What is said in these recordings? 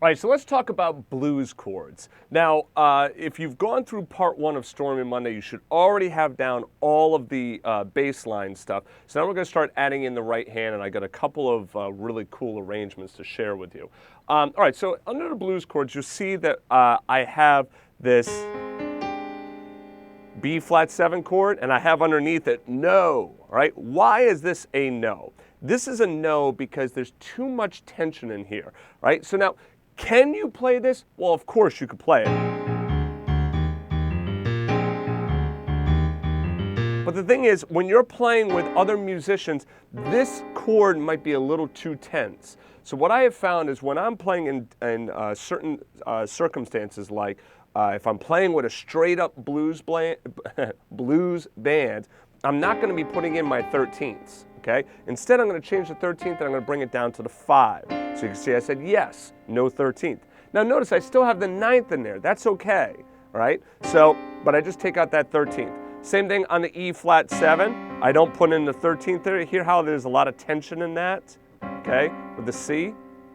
All right, so let's talk about blues chords. Now, if you've gone through part 1 of Stormy Monday, you should already have down all of the bass line stuff. So now we're going to start adding in the right hand, and I got a couple of really cool arrangements to share with you. All right, so under the blues chords, you'll see that I have this B flat 7 chord, and I have underneath it no. All right, why is this a no? This is a no because there's too much tension in here. Right, so now, can you play this? Well, of course you could play it. But the thing is, when you're playing with other musicians, this chord might be a little too tense. So what I have found is when I'm playing in certain circumstances, like if I'm playing with a straight up blues band, I'm not going to be putting in my 13ths. Okay? Instead, I'm going to change the 13th and I'm going to bring it down to the 5. So you can see I said yes, no 13th. Now notice I still have the 9th in there. That's okay. All right? So, but I just take out that 13th. Same thing on the E flat 7. I don't put in the 13th there. Hear how there's a lot of tension in that? Okay? With the C.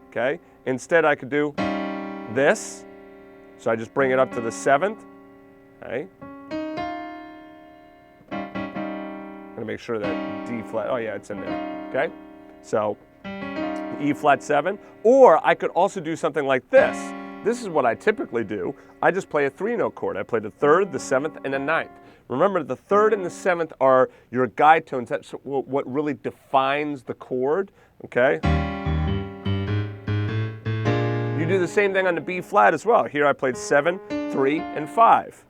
Okay? Instead, I could do this. So I just bring it up to the 7th. Okay? I'm going to make sure that D flat, oh yeah, it's in there, okay? So, E flat 7, or I could also do something like this. This is what I typically do. I just play a 3-note chord. I play the 3rd, the 7th, and the 9th. Remember, the 3rd and the 7th are your guide tones. That's what really defines the chord, okay? You do the same thing on the B flat as well. Here I played 7, 3, and 5.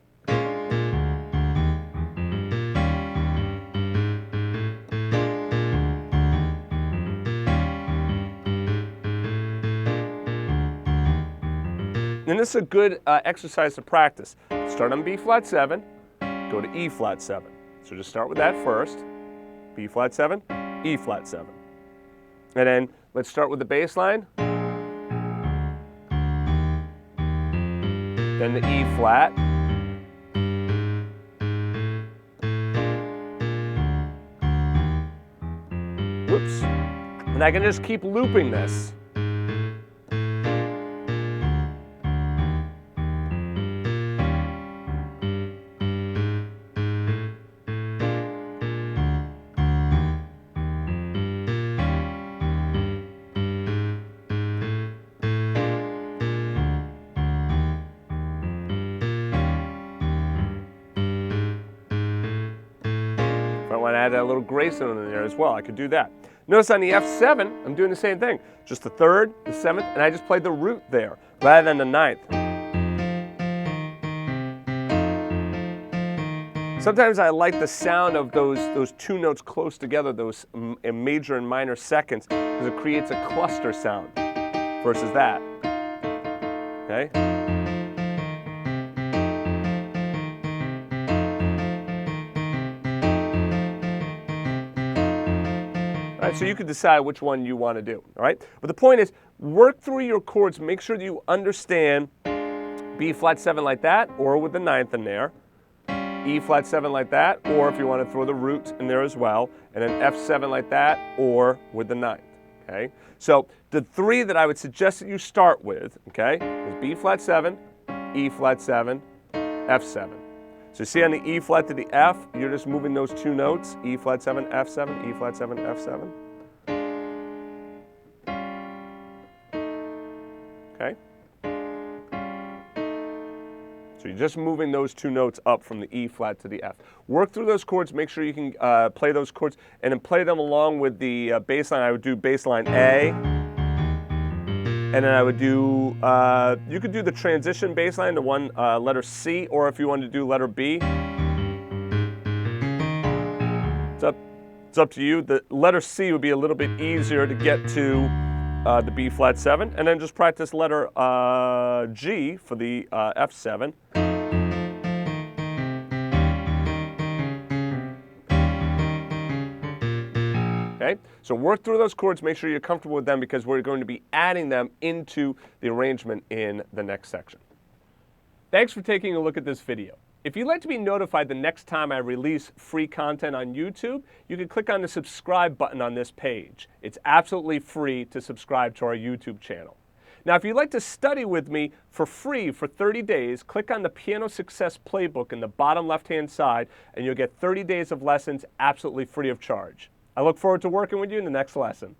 And this is a good exercise to practice. Start on B flat 7, go to E flat 7. So just start with that first. B flat 7, E flat 7. And then let's start with the bass line. Then the E flat. Whoops. And I can just keep looping this. If I want to add that little grace note in there as well, I could do that. Notice on the F7, I'm doing the same thing. Just the 3rd, the 7th, and I just played the root there rather than the 9th. Sometimes I like the sound of those 2 notes close together, those major and minor seconds, because it creates a cluster sound versus that. Okay? All right, so you can decide which one you want to do, all right? But the point is, work through your chords, make sure that you understand B flat 7 like that, or with the 9th in there, E flat 7 like that, or if you want to throw the root in there as well, and then F7 like that, or with the 9th, okay? So the 3 that I would suggest that you start with, okay, is B flat 7, E flat 7, F7. So you see on the E flat to the F, you're just moving those 2 notes, E flat 7, F7, E flat 7, F7. Okay? So you're just moving those 2 notes up from the E flat to the F. Work through those chords, make sure you can play those chords, and then play them along with the bass line. I would do bass line A, and then I would do, you could do the transition bass line to one letter C, or if you wanted to do letter B. It's up to you. The letter C would be a little bit easier to get to the B flat 7, and then just practice letter G for the F7. Okay, so work through those chords, make sure you're comfortable with them because we're going to be adding them into the arrangement in the next section. Thanks for taking a look at this video. If you'd like to be notified the next time I release free content on YouTube, you can click on the subscribe button on this page. It's absolutely free to subscribe to our YouTube channel. Now, if you'd like to study with me for free for 30 days, click on the Piano Success Playbook in the bottom left-hand side, and you'll get 30 days of lessons absolutely free of charge. I look forward to working with you in the next lesson.